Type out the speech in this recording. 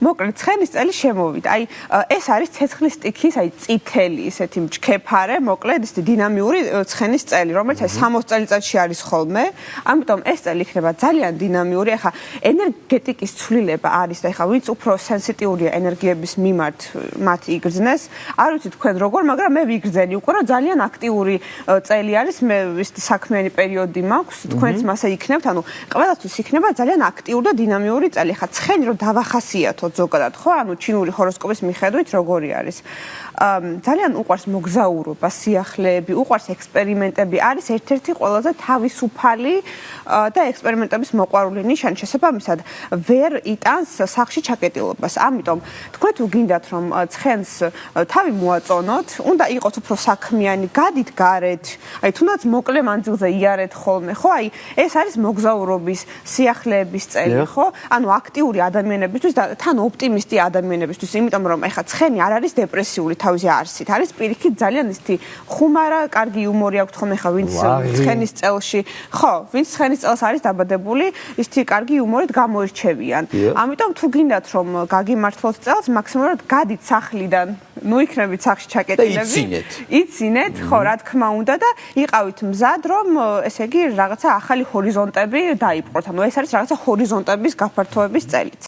მოკლედ ცხენის წელი შემოვიდა. აი ეს არის ცეცხლის სტიქის, აი წითელი ისეთი მჩქეფარე, მოკლედ ის დინამიური ცხენის წელი, რომელიც აი 60 წელიწადში არის ხოლმე. ამიტომ ეს წელი იქნება ძალიან დინამიური. ახლა ენერგეტიკის ცვლილება არის და ახლა ვინც უფრო სენსიტიურია ენერგიების მიმართ, მათ იგრძნეს. არ ვიცი თქვენ როგორ, მაგრამ მე ვიგრძენი უკვე, რომ ძალიან აქტიური წელი არის, მე ის საქმიანი პერიოდი მაქვს, თქვენც მასე იქნებთ, ანუ ყველასთვის იქნება ძალიან აქტიური და დინამიური წელი. ახლა ცხენი რომ დავახასიათოთ ზოგადად ხო, ანუ ჩინური ჰოროსკოპის მიხედვით როგორი არის. ძალიან უყვარს მოგზაურობა, სიახლეები, უყვარს ექსპერიმენტები, არის ერთ-ერთი ყველაზე თავისუფალი და ექსპერიმენტების მოყვარული ნიშანი, შესაბამისად ვერ იტანს სახლში ჩაკეტილობას. ამიტომ თქვენ თუ გინდათ რომ ცხენს თავი მოაწონოთ, უნდა იყოს უფრო საქმიანი, გადით გარეთ, აი თუნდაც მოკლე მანძილზე იარეთ ხოლმე, ხო? აი ეს არის მოგზაურობის, სიახლეების წელი, ხო? ანუ აქტიური ადამიანებისთვის და თან ოპტიმისტი ადამიანებისთვის, იმიტომ რომ ეხა ცხენი არ არის დეპრესიული თავისი არსით, არის პირიქით ძალიან ისეთი ხუმარა, კარგი იუმორი აქვს ხომ ეხა ვინც ცხენის წელში, ხო, ვინც ცხენის წელს არის დაბადებული, ისეთი კარგი იუმორით გამოირჩევიან. ამიტომ თუ გინდათ რომ გაგიმართლოთ წელს, მაქსიმალურად გადით სახლიდან, ნუ იქნებით სახლში ჩაკეტილები, იცინეთ, ხო, რა თქმა უნდა და იყავით მზად რომ ესე იგი რაღაცა ახალი ჰორიზონტები დაიპყროთ. ანუ ეს არის რაღაცა ჰორიზონტების გაფართოების წელიც.